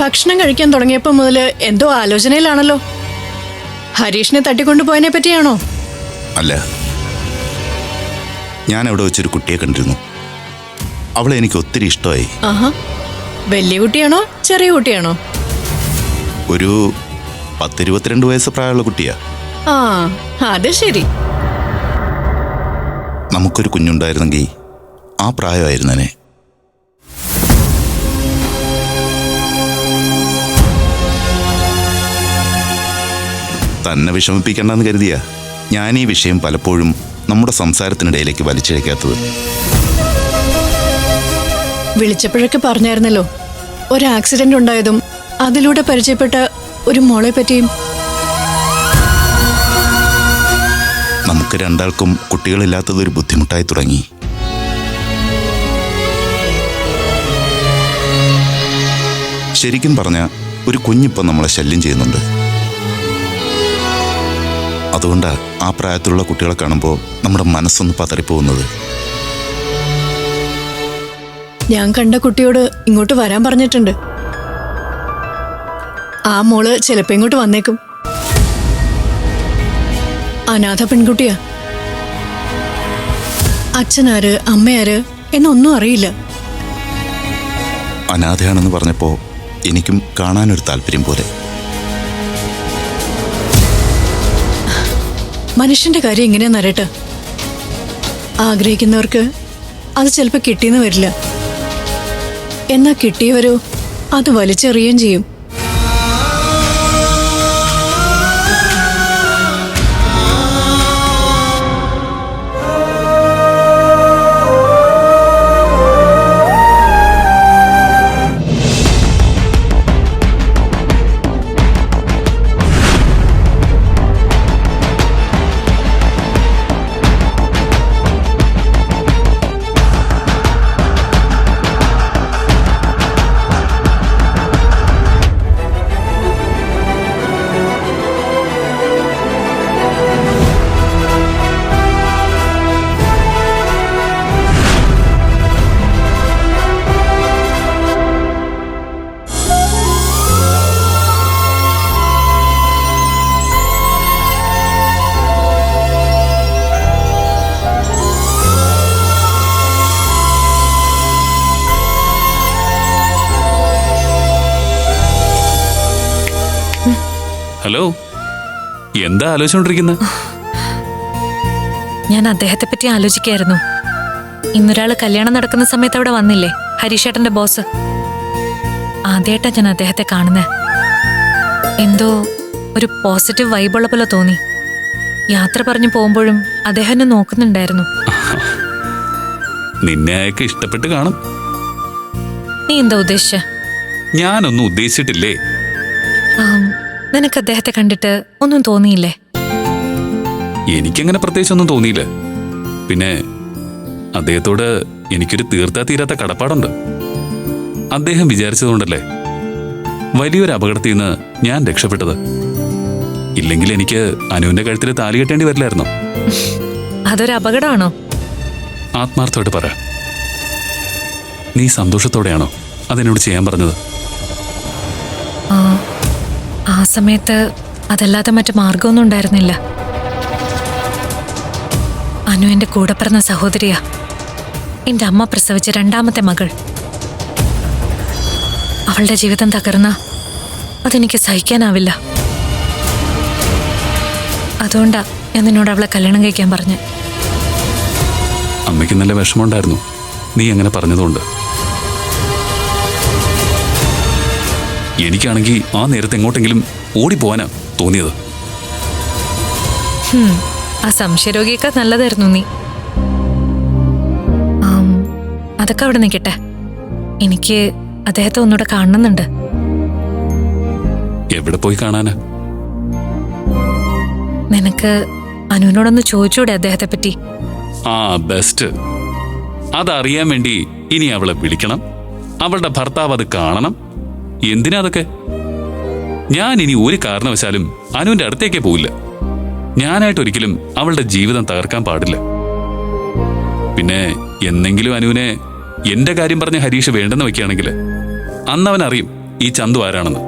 ഭക്ഷണം കഴിക്കാൻ തുടങ്ങിയപ്പോ മുതല് എന്തോ ആലോചനയിലാണല്ലോ. ഹരീഷിനെ തട്ടിക്കൊണ്ടുപോയതിനെ പറ്റിയാണോ? അല്ല, ഞാൻ അവിടെ വെച്ചൊരു കുട്ടിയെ കണ്ടിരുന്നു. അവളെ എനിക്ക് ഒത്തിരി ഇഷ്ടമായി. ആഹാ, വലിയ കുട്ടിയാണോ ചെറിയ കുട്ടിയാണോ? ഒരു 10-22 വയസ്സ് പ്രായമുള്ള കുട്ടിയാ. ആ, അത് ശരി. നമുക്കൊരു കുഞ്ഞുണ്ടായിരുന്നെങ്കിൽ ആ പ്രായമായിരുന്നേ. തന്നെ വിഷമിപ്പിക്കണ്ടെന്ന് കരുതിയാ ഞാൻ ഈ വിഷയം പലപ്പോഴും നമ്മുടെ സംസാരത്തിനിടയിലേക്ക് വലിച്ചിഴക്കാത്തത്. വിളിച്ചപ്പോഴൊക്കെ പറഞ്ഞായിരുന്നല്ലോ, ഒരു ആക്സിഡന്റ് ഉണ്ടായതും അതിലൂടെ പരിചയപ്പെട്ട ഒരു മോളെ പറ്റിയും. നമുക്ക് രണ്ടാൾക്കും കുട്ടികളില്ലാത്തത് ഒരു ബുദ്ധിമുട്ടായി തുടങ്ങി. ശരിക്കും പറഞ്ഞ ഒരു കുഞ്ഞിപ്പം നമ്മളെ ശല്യം ചെയ്യുന്നുണ്ട്. അതുകൊണ്ടാ ആ പ്രായത്തിലുള്ള കുട്ടികളെ കാണുമ്പോൾ നമ്മുടെ മനസ്സൊന്ന് പതറിപ്പോകുന്നത്. ഞാൻ കണ്ട കുട്ടിയോട് ഇങ്ങോട്ട് വരാൻ പറഞ്ഞിട്ടുണ്ട്. ആ മോള് ചിലപ്പോ ഇങ്ങോട്ട് വന്നേക്കും. അനാഥ പെൺകുട്ടിയാ. അച്ഛനാര് അമ്മയാര് എന്നൊന്നും അറിയില്ല. അനാഥയാണെന്ന് പറഞ്ഞപ്പോൾ എനിക്കും കാണാനൊരു താല്പര്യം പോലെ. മനുഷ്യന്റെ കാര്യം എങ്ങനെയാന്നറിയട്ടെ, ആഗ്രഹിക്കുന്നവർക്ക് അത് ചിലപ്പോൾ കിട്ടിയെന്ന് വരില്ല. എന്നാ കിട്ടിയവരോ അത് വലിച്ചെറിയുകയും ചെയ്യും. ഹലോ, എന്താ ആലോചിച്ചോണ്ടിരിക്കുന്നത്? ഞാൻ അദ്ദേഹത്തെ പറ്റി ആലോചിക്കായിരുന്നു. ഇന്നൊരാള് കല്യാണം നടക്കുന്ന സമയത്ത് അവിടെ വന്നില്ലേ, ഹരീഷേട്ടന്റെ ബോസ്. ആദ്യമായിട്ടാ ഞാൻ അദ്ദേഹത്തെ കാണുന്നേ. എന്തോ ഒരു പോസിറ്റീവ് വൈബുള്ള പോലെ തോന്നി. യാത്ര പറഞ്ഞു പോകുമ്പോഴും അദ്ദേഹം എന്നെ നോക്കുന്നുണ്ടായിരുന്നു. നിന്നെ അയാൾക്ക് ഇഷ്ടപ്പെട്ട് കാണും. നീ എന്താ ഉദ്ദേശിച്ച? ഞാനൊന്നും ഉദ്ദേശിച്ചിട്ടില്ലേ. നിനക്ക് അദ്ദേഹത്തെ കണ്ടിട്ട് ഒന്നും തോന്നിയില്ലേ? എനിക്കങ്ങനെ പ്രത്യേകിച്ചൊന്നും തോന്നിയില്ല. പിന്നെ അദ്ദേഹത്തോട് എനിക്കൊരു തീർത്താ തീരാത്ത കടപ്പാടുണ്ട്. അദ്ദേഹം വിചാരിച്ചതുകൊണ്ടല്ലേ വലിയൊരു അപകടത്തിൽ നിന്ന് ഞാൻ രക്ഷപ്പെട്ടത്. ഇല്ലെങ്കിൽ എനിക്ക് അനുവിന്റെ കഴുത്തിൽ താലി കെട്ടേണ്ടി വരില്ലായിരുന്നോ? അതൊരു അപകടമാണോ? ആത്മാർത്ഥമായിട്ട് പറ, നീ സന്തോഷത്തോടെയാണോ അതെന്നോട് ചെയ്യാൻ പറഞ്ഞത്? ആ സമയത്ത് അതല്ലാതെ മറ്റു മാർഗമൊന്നും ഉണ്ടായിരുന്നില്ല. അനു എന്റെ കൂടെ പിറന്ന സഹോദരിയാ. എന്റെ അമ്മ പ്രസവിച്ച രണ്ടാമത്തെ മകൾ. അവളുടെ ജീവിതം തകർന്ന അതെനിക്ക് സഹിക്കാനാവില്ല. അതുകൊണ്ടാ ഞാൻ നിന്നോട് അവളെ കല്യാണം കഴിക്കാൻ പറഞ്ഞു. അമ്മയ്ക്ക് നല്ല വിഷമമുണ്ടായിരുന്നു നീ അങ്ങനെ പറഞ്ഞതുകൊണ്ട്. എനിക്കാണെങ്കിൽ ആ നേരത്തെ എങ്ങോട്ടെങ്കിലും ഓടിപ്പോവാനാ തോന്നിയത്. ആ സംശയരോഗിയേക്കാൾ നല്ലതായിരുന്നു നീ. അതൊക്കെ അവിടെ നിൽക്കട്ടെ. എനിക്ക് അദ്ദേഹത്തെ ഒന്നുകൂടെ കാണുന്നുണ്ട്. എവിടെ പോയി കാണാനാ? നിനക്ക് അനുവിനോടൊന്ന് ചോദിച്ചൂടെ അദ്ദേഹത്തെ പറ്റി? ആ, ബെസ്റ്റ്. അതറിയാൻ വേണ്ടി ഇനി അവളെ വിളിക്കണം, അവളുടെ ഭർത്താവ് അത് കാണണം. എന്തിനാ അതൊക്കെ? ഞാൻ ഇനി ഒരു കാരണവശാലും അനുവിന്റെ അടുത്തേക്കേ പോവില്ല. ഞാനായിട്ടൊരിക്കലും അവളുടെ ജീവിതം തകർക്കാൻ പാടില്ല. പിന്നെ എന്നെങ്കിലും അനുവിനെ എന്റെ കാര്യം പറഞ്ഞ് ഹരീഷ് വേണ്ടെന്ന് വെക്കുകയാണെങ്കിൽ അന്നവൻ അറിയും ഈ ചന്തു ആരാണെന്ന്.